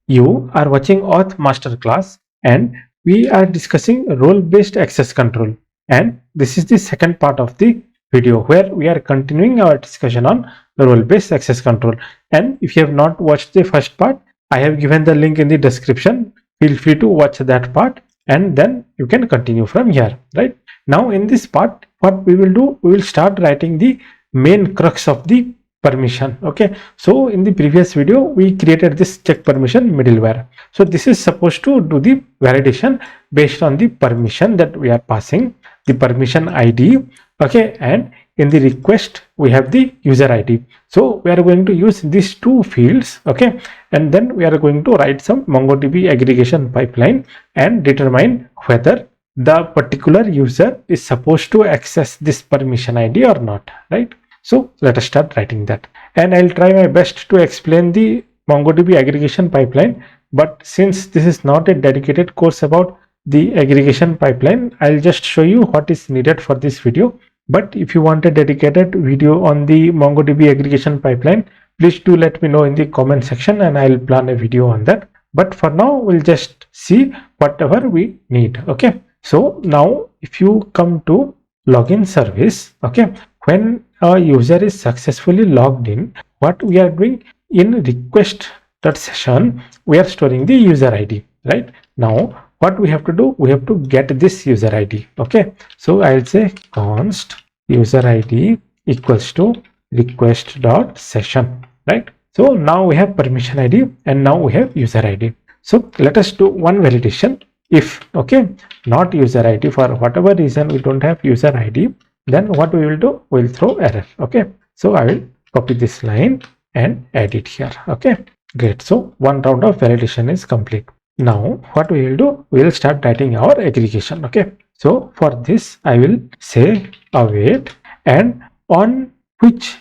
You are watching Auth Masterclass and we are discussing role-based access control. And this is the second part of the video where we are continuing our discussion on role-based access control. And if you have not watched the first part, I have given the link in the description. Feel free to watch that part and then you can continue from here, right? Now in this part, what we will do, we will start writing the main crux of the permission. Okay, so in the previous video we created this check permission middleware. So this is supposed to do the validation based on the permission that we are passing, the permission ID. Okay, and in the request we have the user ID. So we are going to use these two fields. Okay, and then we are going to write some MongoDB aggregation pipeline and determine whether the particular user is supposed to access this permission ID or not, right? So let us start writing that, and I'll try my best to explain the MongoDB aggregation pipeline. But since this is not a dedicated course about the aggregation pipeline, I'll just show you what is needed for this video. But if you want a dedicated video on the MongoDB aggregation pipeline, please do let me know in the comment section and I'll plan a video on that. But for now, we'll just see whatever we need. Okay, so now if you come to login service, okay, when a user is successfully logged in, what we are doing in request.session, we are storing the user ID, right? Now what we have to do, we have to get this user ID. Okay, so I'll say const user ID equals to request.session, right? So now we have permission ID and now we have user ID. So let us do one validation. If okay, not user ID, for whatever reason we don't have user ID, then what we will do, we'll throw error. Okay, so I will copy this line and add it here. Okay, great. So one round of validation is complete. Now what we will do, we will start writing our aggregation. Okay, so for this I will say await, and on which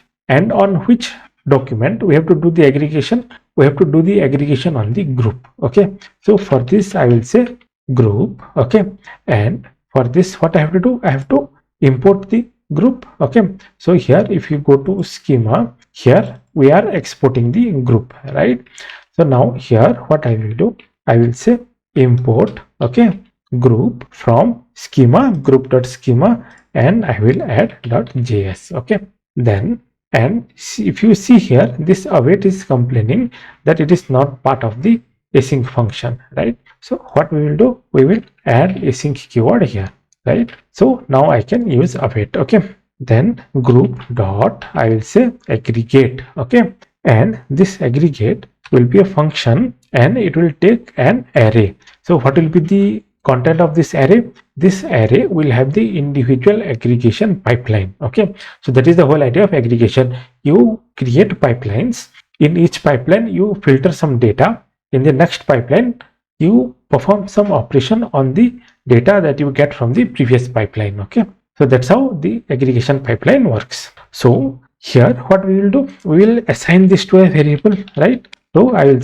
document we have to do the aggregation. We have to do the aggregation on the group. Okay, so for this I will say group. Okay, and for this what I have to do, I have to import the group. Okay, so here if you go to schema, here we are exporting the group, right? So now here what I will do, I will say import, okay, group from schema, group.schema, and I will add .js. Okay, then and if you see here, this await is complaining that it is not part of the async function, right? So what we will do, we will add async keyword here, right? So now I can use await. Okay, then group dot I will say aggregate. Okay, and this aggregate will be a function and it will take an array. So what will be the content of this array? This array will have the individual aggregation pipeline. Okay, so that is the whole idea of aggregation. You create pipelines. In each pipeline you filter some data. In the next pipeline you perform some operation on the data that you get from the previous pipeline. Okay, so that's how the aggregation pipeline works. So here what we will do, we will assign this to a variable, right? So I'll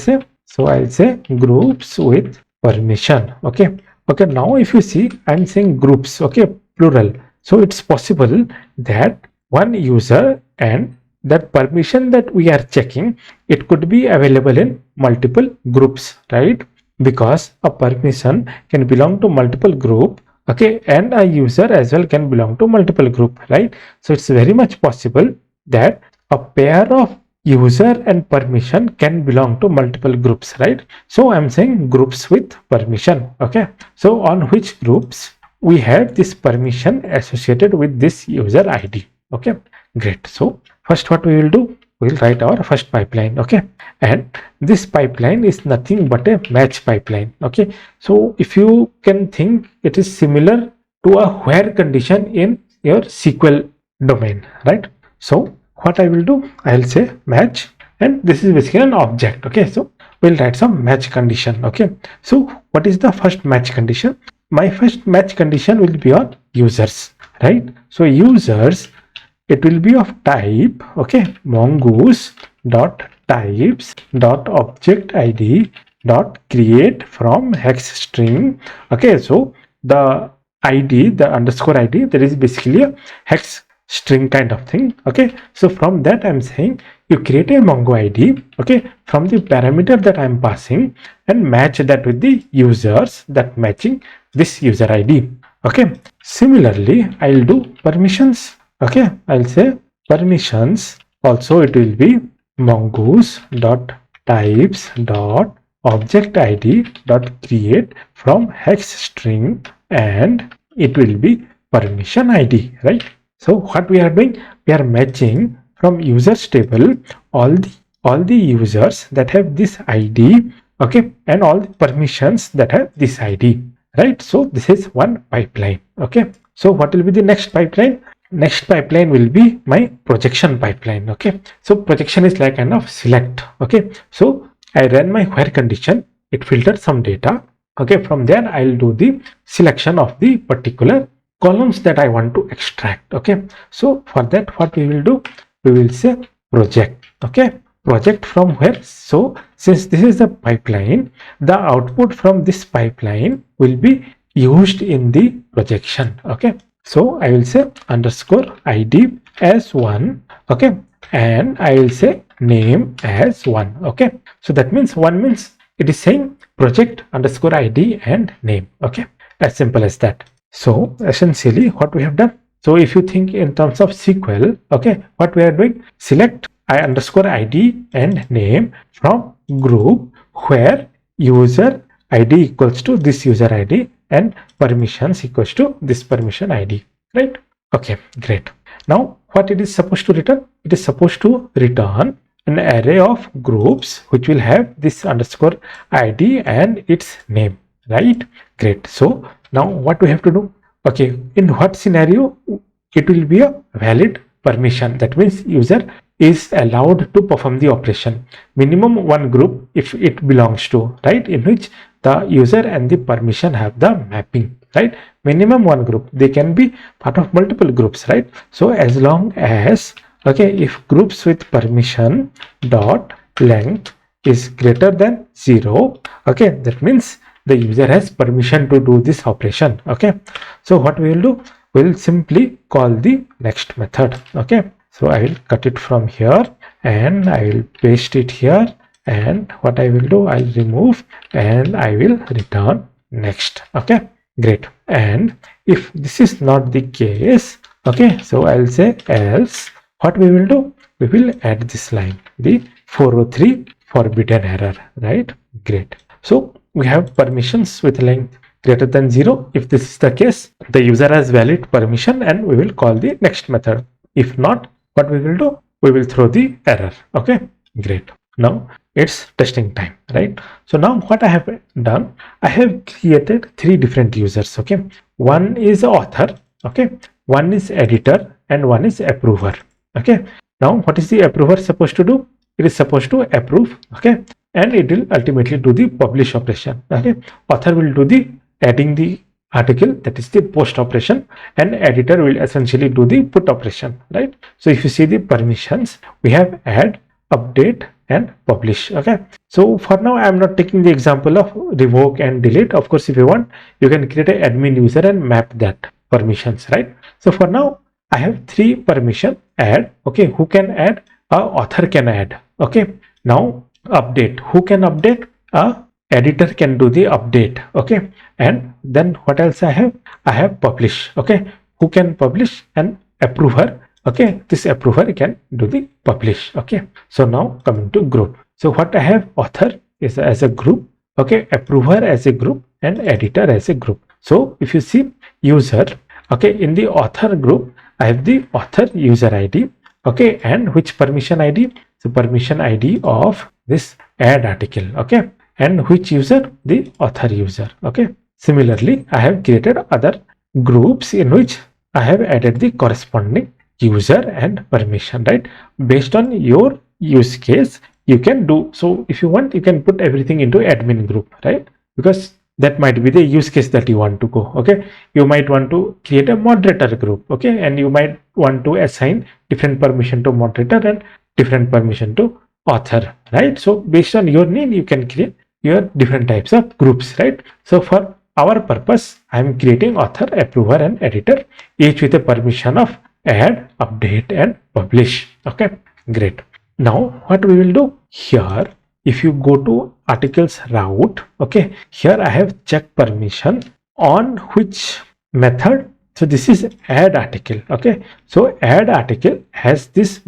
say groups with permission. Okay, now if you see, I'm saying groups, okay, plural. So it's possible that one user and that permission that we are checking, it could be available in multiple groups, right? Because a permission can belong to multiple group, okay, and a user as well can belong to multiple group, right? So it's very much possible that a pair of user and permission can belong to multiple groups, right? So I'm saying groups with permission. Okay, so on which groups we have this permission associated with this user ID. Okay, great. So first what we will do, we'll write our first pipeline. Okay, and this pipeline is nothing but a match pipeline. Okay, so if you can think, it is similar to a where condition in your SQL domain, right? So what I will do, I'll say match, and this is basically an object. Okay, so we'll write some match condition. Okay, so what is the first match condition? My first match condition will be on users, right? So users, it will be of type, okay, mongoose dot types dot object id dot create from hex string. Okay, so the id, the underscore id, that is basically a hex string kind of thing. Okay, so from that I'm saying you create a Mongo ID, okay, from the parameter that I'm passing and match that with the users that matching this user ID. Okay, similarly, I'll do permissions. Okay, I'll say permissions. Also, it will be mongoose dot types dot object id dot create from hex string, and it will be permission id, right? So what we are doing, we are matching from users table all the users that have this id, okay, and all the permissions that have this id, right? So this is one pipeline. Okay, so what will be the next pipeline? Next pipeline will be my projection pipeline. Okay, so projection is like kind of select. Okay, so I run my where condition, it filters some data. Okay, from there I'll do the selection of the particular columns that I want to extract. Okay, so for that what we will do, we will say project. Okay, project from where? So since this is the pipeline, the output from this pipeline will be used in the projection. Okay, so I will say underscore id as 1. Okay, and I will say name as 1. Okay, so that means 1 means it is saying project underscore id and name. Okay, as simple as that. So essentially what we have done, so if you think in terms of SQL, okay, what we are doing, select I underscore id and name from group where user id equals to this user id and permissions equals to this permission id, right? Okay, great. Now what it is supposed to return? It is supposed to return an array of groups which will have this underscore id and its name, right? Great. So now what we have to do? Okay, in what scenario it will be a valid permission? That means user is allowed to perform the operation. Minimum one group if it belongs to, right, in which the user and the permission have the mapping, right? Minimum one group. They can be part of multiple groups, right? So as long as, okay, if groups with permission dot length is greater than 0, okay, that means the user has permission to do this operation. Okay, so what we will do, we will simply call the next method. Okay, so I will cut it from here and I will paste it here, and what I will do, I'll remove and I will return next. Okay, great. And if this is not the case, okay, so I'll say else. What we will do, we will add this line, the 403 forbidden error, right? Great. So we have permissions with length greater than 0. If this is the case, the user has valid permission and we will call the next method. If not, what we will do, we will throw the error. Okay, great. Now it's testing time, right? So now what I have done, I have created 3 different users. Okay, one is author, okay, one is editor, and one is approver. Okay, now what is the approver supposed to do? It is supposed to approve, okay, and it will ultimately do the publish operation. Okay, author will do the adding the article, that is the post operation, and editor will essentially do the put operation, right? So if you see the permissions, we have add, update, and publish. Okay, so for now I am not taking the example of revoke and delete. Of course, if you want, you can create an admin user and map that permissions, right? So for now I have 3 permission add. Okay, who can add? Author can add. Okay, now update, who can update? Editor can do the update. Okay, and then what else I have publish. Okay, who can publish? And approver. Okay, this approver can do the publish. Okay, so now coming to group. So what I have, author is as a group, okay, approver as a group, and editor as a group. So if you see user, okay, in the author group I have the author user ID, okay, and which permission ID? So permission ID of this add article. Okay, and which user? The author user. Okay, similarly I have created other groups in which I have added the corresponding user and permission, right? Based on your use case you can do. So if you want, you can put everything into admin group, right? Because that might be the use case that you want to go. Okay, you might want to create a moderator group, okay, and you might want to assign different permission to moderator and different permission to author, right? So based on your need you can create your different types of groups, right? So for our purpose I am creating author, approver, and editor, each with a permission of add, update, and publish. Okay, great. Now what we will do here, if you go to articles route, okay, here I have check permission on which method. So this is add article, okay. So add article has this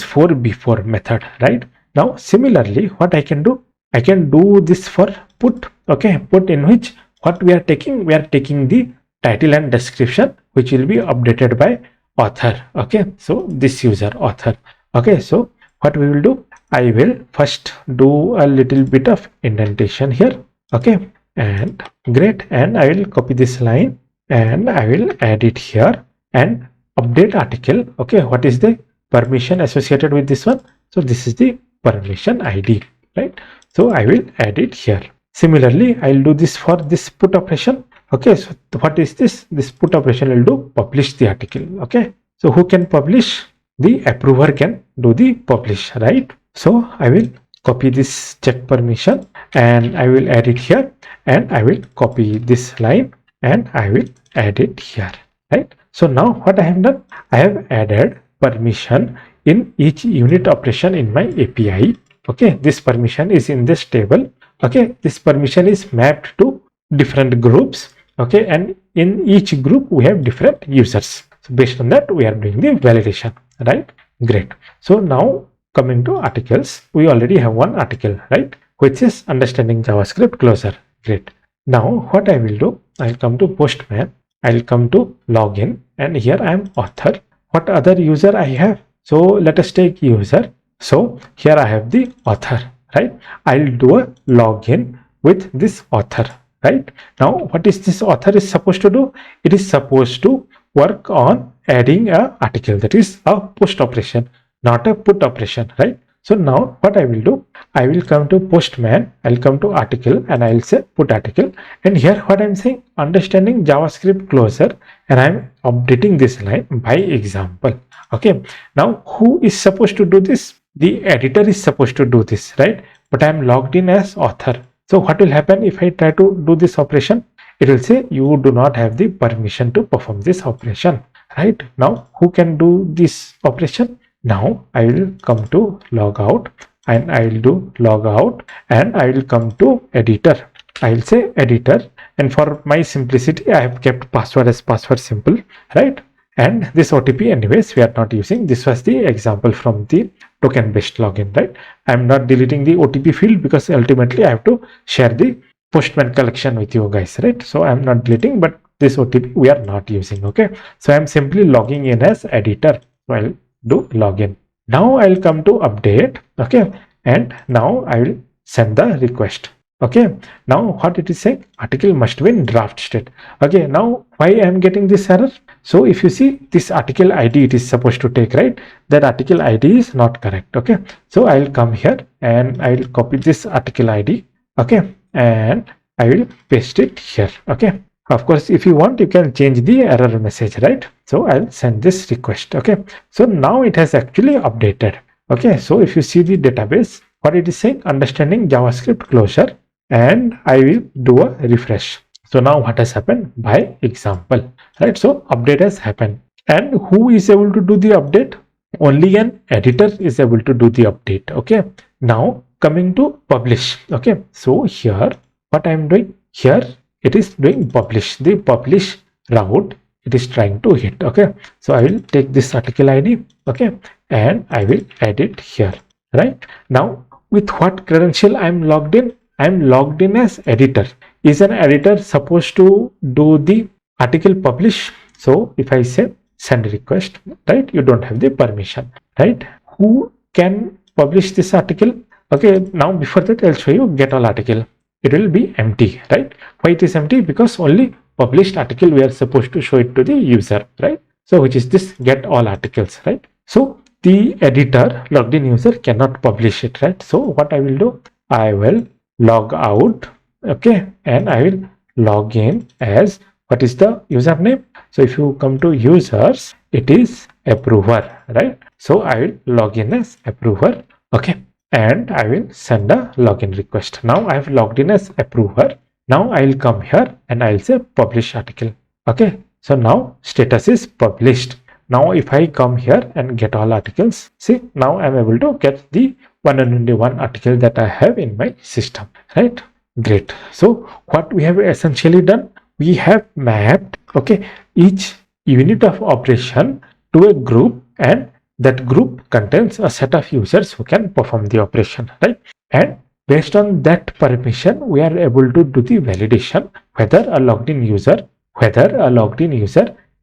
for before method, right? Now similarly, what I can do, I can do this for put, okay, put in which what we are taking the title and description, which will be updated by author, okay. So this user author, okay. So what we will do, I will first do a little bit of indentation here, okay, and great, and I will copy this line and I will add it here and update article, okay. What is the permission associated with this one? So this is the permission ID, right? So I will add it here. Similarly, I'll do this for this put operation, okay. So what is this? This put operation will do publish the article, okay. So who can publish? The approver can do the publish, right? So I will copy this check permission and I will add it here, and I will copy this line and I will add it here, right? So now what I have done, I have added permission in each unit operation in my API, okay. This permission is in this table, okay. This permission is mapped to different groups, okay, and in each group we have different users. So based on that we are doing the validation, right? Great. So now coming to articles, we already have one article, right, which is understanding JavaScript closer. Great. Now what I will do, I'll come to Postman, I'll come to login, and here I am author. What other user I have? So let us take user. So here I have the author, right? I'll do a login with this author, right? Now what is this author is supposed to do? It is supposed to work on adding a article, that is a post operation, not a put operation, right? So now what I will do, I will come to Postman, I'll come to article and I'll say put article, and here what I'm saying, understanding JavaScript closer, and I'm updating this line by example, okay. Now who is supposed to do this? The editor is supposed to do this, right? But I'm logged in as author. So what will happen if I try to do this operation? It will say you do not have the permission to perform this operation, right? Now who can do this operation? Now I will come to log out and I will do log out, and I will come to editor. I will say editor, and for my simplicity I have kept password as password simple, right? And this OTP anyways we are not using. This was the example from the token based login, right? I'm not deleting the OTP field because ultimately I have to share the Postman collection with you guys, right? So I'm not deleting, but this OTP we are not using, okay. So I'm simply logging in as editor. So I'll do login. Now I'll come to update, okay, and now I will send the request, okay. Now what it is saying, article must be in draft state, okay. Now why I am getting this error? So if you see this article ID it is supposed to take, right, that article ID is not correct, okay. So I will come here and I will copy this article ID, okay, and I will paste it here, okay. Of course, if you want, you can change the error message, right? So I'll send this request, okay. So now it has actually updated, okay. So if you see the database, what it is saying, understanding JavaScript closure, and I will do a refresh. So now what has happened? By example, right? So update has happened, and who is able to do the update? Only an editor is able to do the update, okay. Now coming to publish, okay. So here what I am doing here, it is doing publish, the publish route it is trying to hit, okay. So I will take this article ID, okay, and I will add it here, right? Now with what credential I am logged in? I am logged in as editor. Is an editor supposed to do the article publish? So if I say send request, right, you don't have the permission, right? Who can publish this article? Okay, now before that I'll show you get all article. It will be empty, right? Why it is empty? Because only published article we are supposed to show it to the user, right? So which is this get all articles, right? So the editor logged in user cannot publish it, right? So what I will do, I will log out, okay, and I will log in as, what is the username? So if you come to users, it is approver, right? So I will log in as approver, okay, and I will send a login request. Now I have logged in as approver. Now I will come here and I will say publish article, okay. So now status is published, Now if I come here and get all articles, see, now I'm able to get the one and only one article that I have in my system, right? Great. So what we have essentially done, we have mapped, okay, each unit of operation to a group, and that group contains a set of users who can perform the operation, right? And based on that permission, we are able to do the validation whether a logged in user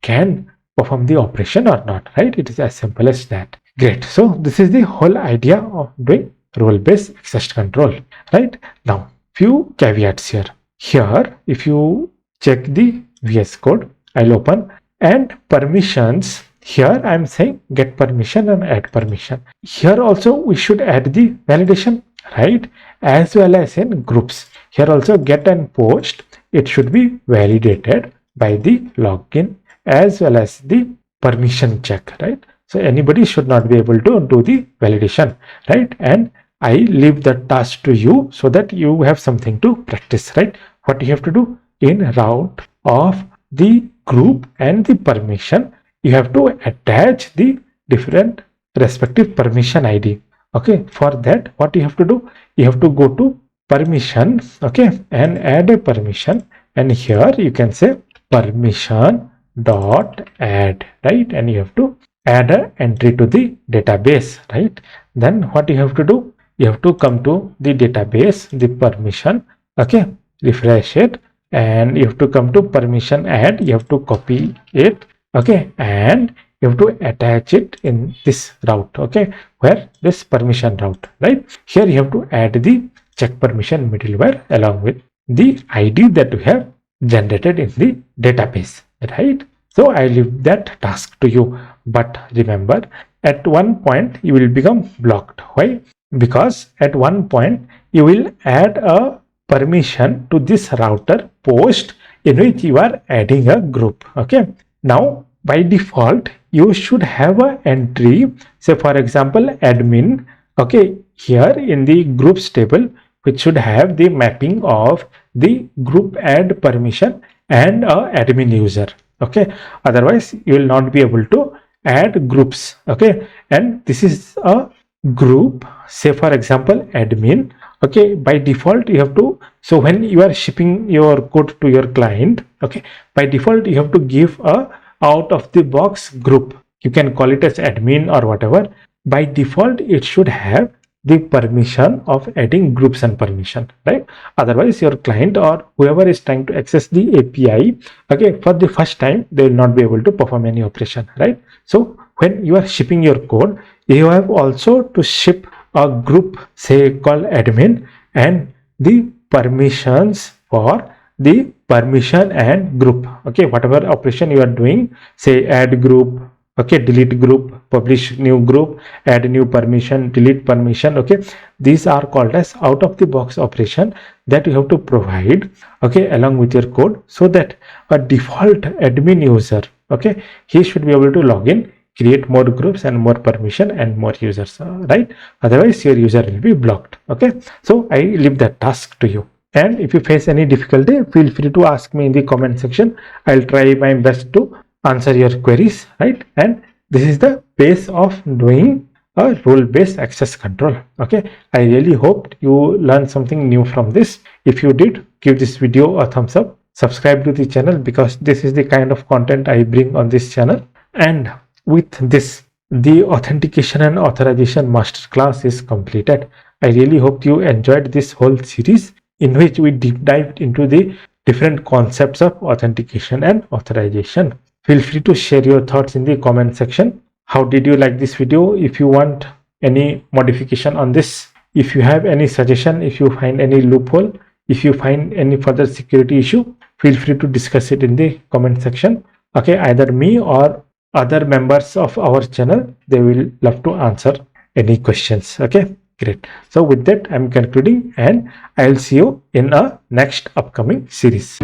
can perform the operation or not, right? It is as simple as that. Great. So this is the whole idea of doing role-based access control, right? Now, few caveats here. Here, if you check the VS Code, I'll open, and permissions. Here I'm saying get permission and add permission. Here also we should add the validation, right? As well as in groups. Here also get and post, it should be validated by the login as well as the permission check, right? So anybody should not be able to do the validation, right? And I leave the task to you so that you have something to practice, right? What you have to do in route of the group and the permission, you have to attach the different respective permission ID. Okay, for that, what you have to do, you have to go to permission, okay, and add a permission, and here you can say permission dot add, right? And you have to add an entry to the database, right? Then what you have to do, you have to come to the database, the permission, okay, refresh it, and you have to come to permission add, you have to copy it, okay, and you have to attach it in this route, okay, where this permission route, right? Here you have to add the check permission middleware along with the ID that we have generated in the database, right? So I leave that task to you, but remember, at one point you will become blocked. Why? Because at one point you will add a permission to this router post in which you are adding a group, okay. Now by default you should have an entry, say for example admin, okay, here in the groups table, which should have the mapping of the group add permission and a admin user, okay. Otherwise you will not be able to add groups, okay. And this is a group, say for example admin, okay. By default you have to, so when you are shipping your code to your client, okay, by default you have to give a out of the box group, you can call it as admin or whatever. By default it should have the permission of adding groups and permission, right? Otherwise your client or whoever is trying to access the API, okay, for the first time they will not be able to perform any operation, right? So when you are shipping your code, you have also to ship a group, say called admin, and the permissions for the permission and group, okay. Whatever operation you are doing, say add group, okay, delete group, publish new group, add new permission, delete permission, okay, these are called as out of the box operation that you have to provide, okay, along with your code, so that a default admin user, okay, he should be able to log in, create more groups and more permission and more users, right? Otherwise your user will be blocked, okay. So I leave that task to you, and if you face any difficulty, feel free to ask me in the comment section. I'll try my best to answer your queries, right? And this is the base of doing a role-based access control, okay. I really hope you learned something new from this. If you did, give this video a thumbs up, subscribe to the channel, because this is the kind of content I bring on this channel. And with this, the authentication and authorization masterclass is completed. I really hope you enjoyed this whole series in which we deep dived into the different concepts of authentication and authorization. Feel free to share your thoughts in the comment section. How did you like this video? If you want any modification on this, if you have any suggestion, if you find any loophole, if you find any further security issue, feel free to discuss it in the comment section, okay. Either me or other members of our channel, they will love to answer any questions, okay. Great. So with that, I'm concluding, and I'll see you in a next upcoming series.